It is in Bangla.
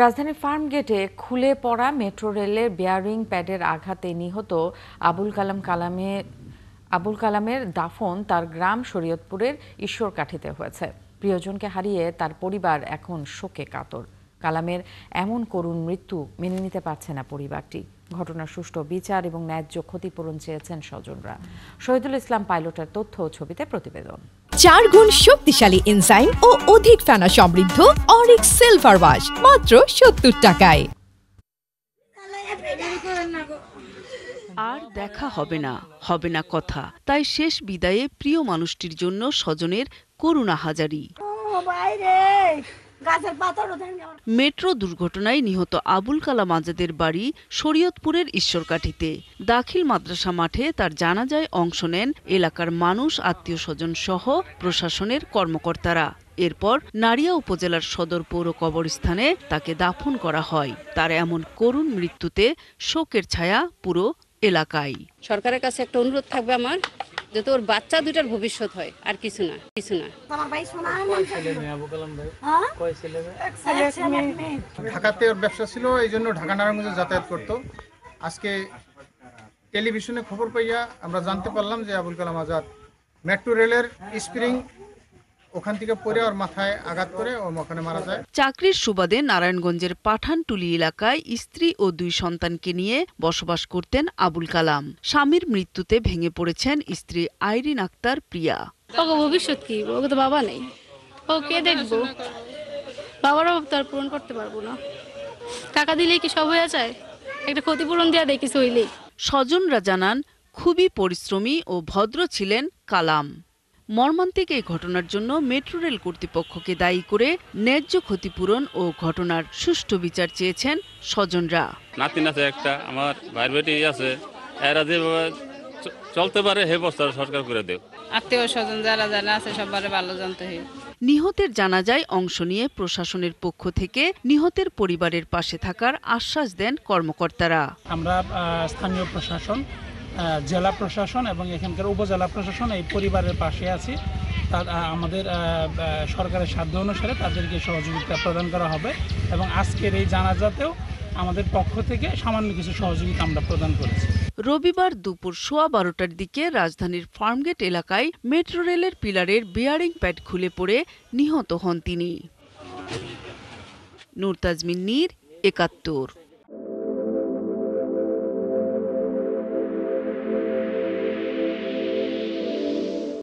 রাজধানীর ফার্মগেটে খুলে পড়া মেট্রো রেলের বেয়ারিং প্যাডের আঘাতে নিহত আবুল কালামের দাফন তার গ্রাম শরীয়তপুরের ঈশ্বরকাঠিতে হয়েছে। প্রিয়জনকে হারিয়ে তার পরিবার এখন শোকে কাতর। কালামের এমন করুণ মৃত্যু মেনে নিতে পারছে না পরিবারটি। ঘটনার সুষ্ঠু বিচার এবং ন্যায্য ক্ষতিপূরণ চেয়েছেন স্বজনরা। শহীদুল ইসলাম পাইলটের তথ্য ও ছবিতে প্রতিবেদন। 4 গুণ শক্তিশালী এনজাইম ও অধিক ফেনা সমৃদ্ধ অরিক্স সিলভার ওয়াশ মাত্র 70 টাকায়। আর দেখা হবে না কথা। তাই শেষ বিদায়ে প্রিয় মানুষটির জন্য স্বজনের করুণা হাজারি। মেট্রো দুর্ঘটনায় নিহত আবুল কালাম আজাদের বাড়ি শরীয়তপুরের ঈশ্বরকাঠিতে। দাখিল মাদ্রাসা মাঠে তার জানাজায় অংশ নেন এলাকার মানুষ, আত্মীয় স্বজন সহ প্রশাসনের কর্মকর্তারা। এরপর নাড়িয়া উপজেলার সদর পৌর কবরস্থানে তাকে দাফন করা হয়। তার এমন করুণ মৃত্যুতে শোকের ছায়া পুরো এলাকায়। সরকারের কাছে একটা অনুরোধ থাকবে আমার, যাতে ওর বাচ্চা দুইটার ভবিষ্যৎ হয়, আর কিছু না। ঢাকাতে ওর ব্যবসা ছিল, এই জন্য ঢাকা নারায়ণগঞ্জে যাতায়াত করতো। আজকে টেলিভিশনে খবর পাইয়া আমরা জানতে পারলাম যে আবুল কালাম আজাদ মেট্রো রেলের স্প্রিং ওখান থেকে পড়ে ওর মাথায় আঘাত করে ও ওখানে মারা যায়। চাকরির সুবাদে নারায়ণগঞ্জের পাঠানটুলি এলাকায় স্ত্রী ও 2 সন্তানকে নিয়ে বসবাস করতেন আবুল কালাম। স্বামীর মৃত্যুতে ভেঙে পড়েছেন স্ত্রী আইরিন আক্তার প্রিয়া। ওকে ভবিষ্যৎ কি? ওকে তো বাবা নেই, ওকে দেখবো। বাবার অভাব তো আর পূরণ করতে পারবো না। টাকা দিলেই কি সব হয়ে যায়? একটা ক্ষতিপূরণ দেওয়া দেয় কিছু হইলেই। স্বজনরা জানান, খুবই পরিশ্রমী ও ভদ্র ছিলেন কালাম। মর্মান্তিক এই ঘটনার জন্য মেট্রো রেল কর্তৃপক্ষকে দায়ী করে ন্যায্য ক্ষতিপূরণ ও ঘটনার সুষ্ঠু বিচার চেয়েছেন স্বজনরা। নাতিন আছে একটা, আমার ভাইয়ের বেটি আছে, এরা যেভাবে চলতে পারে হে বস্তা সরকার করে দেব। আত্মীয় স্বজন যারা জানা আছে সবার ভালো জানতে হয়। নিহতের জানাজায় অংশ নিয়ে প্রশাসনের পক্ষ থেকে নিহতের পরিবারের পাশে থাকার আশ্বাস দেন কর্মকর্তারা। আমরা স্থানীয় প্রশাসন, জেলা প্রশাসন এবং এখানকার উপজেলা প্রশাসন এই পরিবারের পাশে আছি। আমাদের সরকারের সাধ্য অনুসারে তাদেরকে সহযোগিতা প্রদান করা হবে এবং আজকের এই জানাজাতেও আমাদের পক্ষ থেকে সামান্য কিছু সহযোগিতা আমরা প্রদান করেছি। রবিবার দুপুর 12:15টার দিকে রাজধানীর ফার্মগেট এলাকায় মেট্রো রেলের পিলারের বেয়ারিং প্যাড খুলে পড়ে নিহত হন তিনি। নূর তাজমিন নীর, 71।